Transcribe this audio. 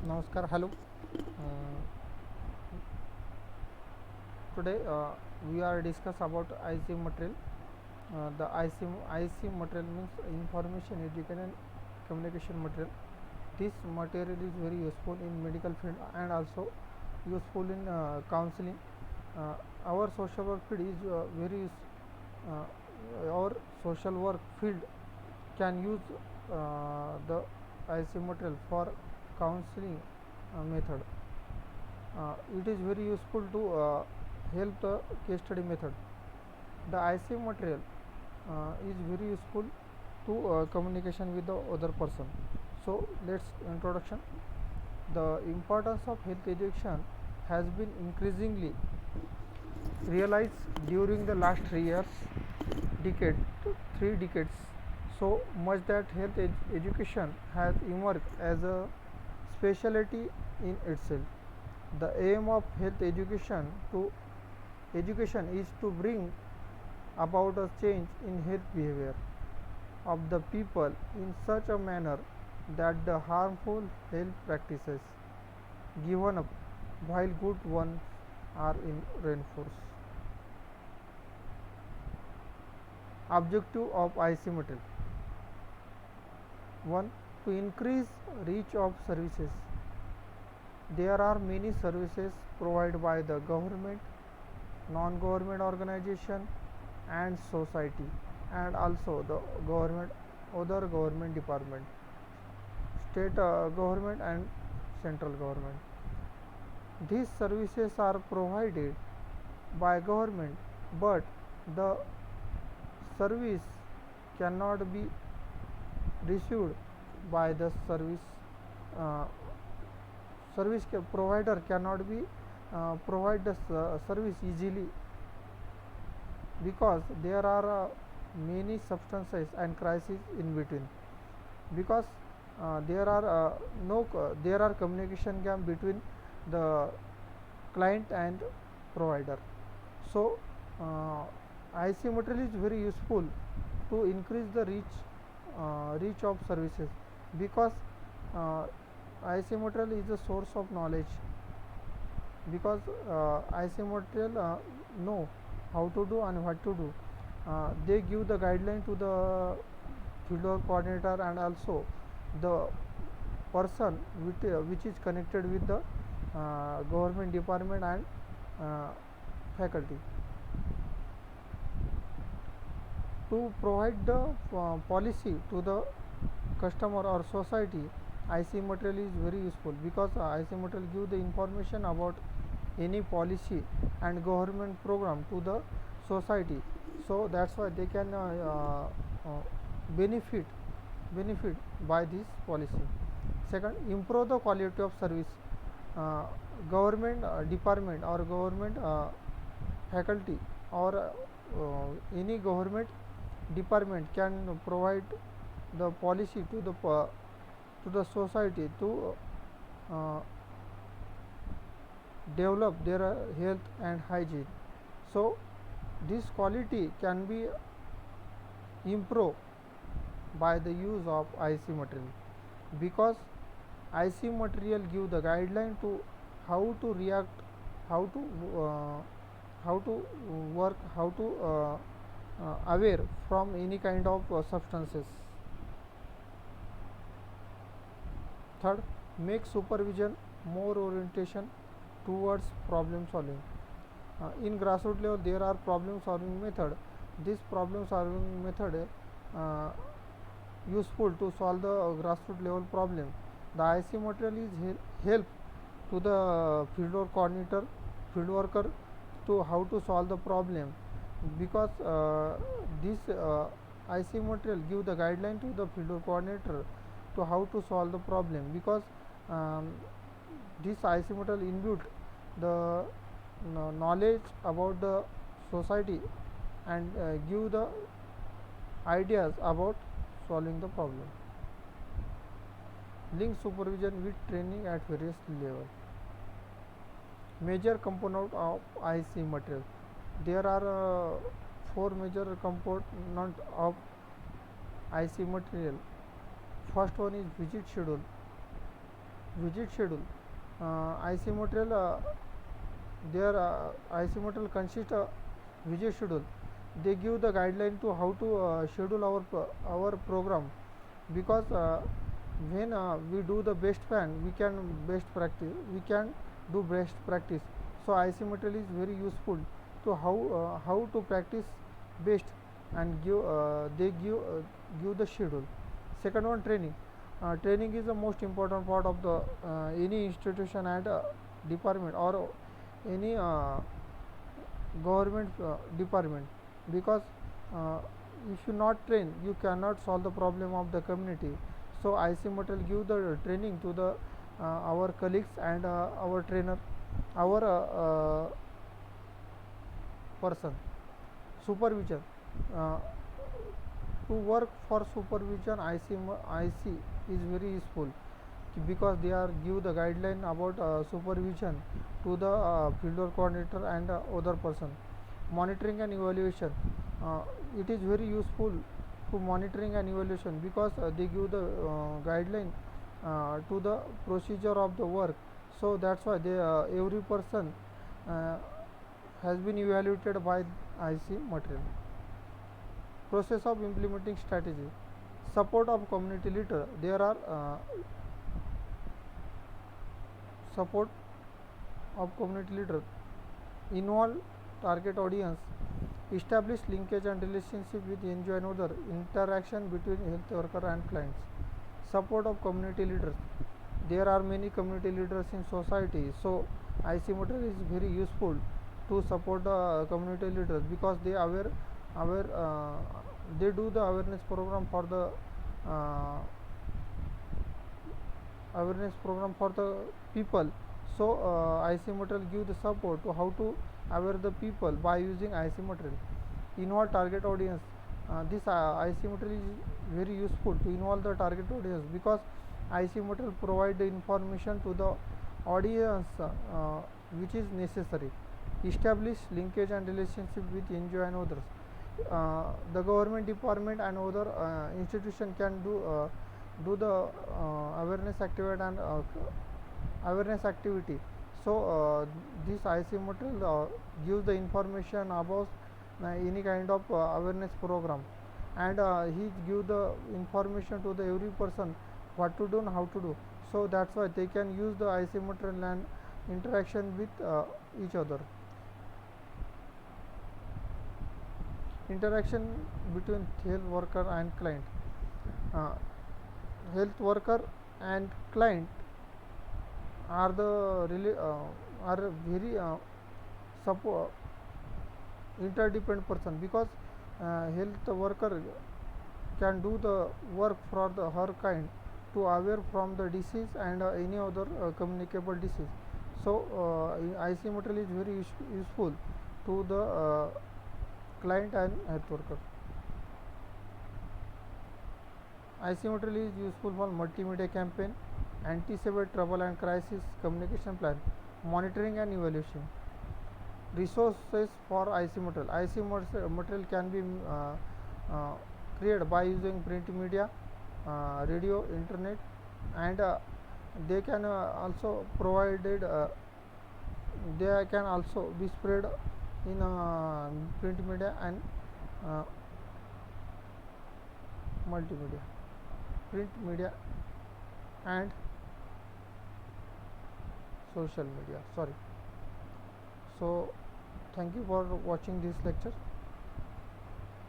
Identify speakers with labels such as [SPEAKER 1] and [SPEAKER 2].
[SPEAKER 1] Namaskar, hello. Today we are discuss about IC material. The IC material means information, education and communication material. This material is very useful in medical field and also useful in counseling. Our social work field is our social work field can use the IC material for counseling method. It is very useful to help the case study method. The IC material is very useful to communication with the other person. So let's introduction. The importance of health education has been increasingly realized during the last 3 years, decade, 3 decades, so much that health education has emerged as a specialty in itself. The aim of health education is to bring about a change in health behavior of the people in such a manner that the harmful health practices given up while good ones are reinforced. Objective of IC material: 1. To increase reach of services. There are many services provided by the government, non-government organization and society, and also the government, other government department, state government and central government. These services are provided by government, but the service cannot be received by the uh, service provider cannot be provide the service easily, because there are many substances and crises in between, because there are no there are communication gap between the client and provider. So IC material is very useful to increase the reach of services, because uh, IC material is a source of knowledge, because IC material know how to do and what to do. They give the guideline to the fieldwork coordinator and also the person which is connected with the government department and uh, faculty. To provide the policy to the customer or society, IC material is very useful, because IC material give the information about any policy and government program to the society, so that's why they can benefit benefit by this policy. Second, improve the quality of service. uh, Government department or government faculty or any government department can provide the policy to the society to uh, develop their health and hygiene. So this quality can be improved by the use of IC material, because IC material give the guideline to how to react, how to uh, how to work, how to aware from any kind of substances. Third, make supervision more orientation towards problem solving. In grassroots level, there are problem solving method. This problem solving method uh, useful to solve the grassroots level problem. The IC material is help to the fieldwork coordinator, field worker to how to solve the problem, because this IC material give the guideline to the fieldwork coordinator to how to solve the problem, because um, this IC material inbuilt the knowledge about the society and give the ideas about solving the problem. Link supervision with training at various levels. Major component of IC material. There are four major component of IC material. First one is visit schedule. Visit schedule. IC material their IC material consists visit schedule. They give the guideline to how to schedule our program, because when we do the best plan, we can do best practice. So IC material is very useful to how to practice best, and they give the schedule. Second one, training. Training is the most important part of the any institution and department, or any government department, because uh, if you not train, you cannot solve the problem of the community. So IC material give the training to the our colleagues and our trainer, our person. Supervision. uh, to work for supervision, IC is very useful, because they are give the guideline about supervision to the field work coordinator and other person. Monitoring and evaluation. uh, it is very useful to monitoring and evaluation, because they give the guideline to the procedure of the work. So that's why they every person uh, has been evaluated by IC material. Process of implementing strategy. Support of community leader. There are support of community leader. Involve target audience. Establish linkage and relationship with NGO and other. Interaction between health worker and clients. Support of community leaders. There are many community leaders in society, so IC material is very useful to support the community leaders, because aware they do the awareness program for the uh, awareness program for the people. So IC material give the support to how to aware the people by using IC material. Involve target audience. This IC material is very useful to involve the target audience, because IC material provide the information to the audience which is necessary. Establish linkage and relationship with NGO and others. The government department and other institution can do the awareness activity and awareness activity. So this IC material gives the information about any kind of awareness program, and he give the information to the every person what to do and how to do. So that's why they can use the IC material and interaction with each other. Interaction between health worker and client. uh, Health worker and client are the really are very support interdependent person, because health worker can do the work for the her kind to aware from the disease and any other communicable disease. So IC material is very useful to the client and health worker. IC material is useful for multimedia campaign, anticipate trouble and crisis communication plan, monitoring and evaluation. Resources for IC material. IC material can be uh, created by using print media, radio, internet, and they can also provided they can also be spread in print media and uh, multimedia, print media and social media. Sorry. So thank you for watching this lecture.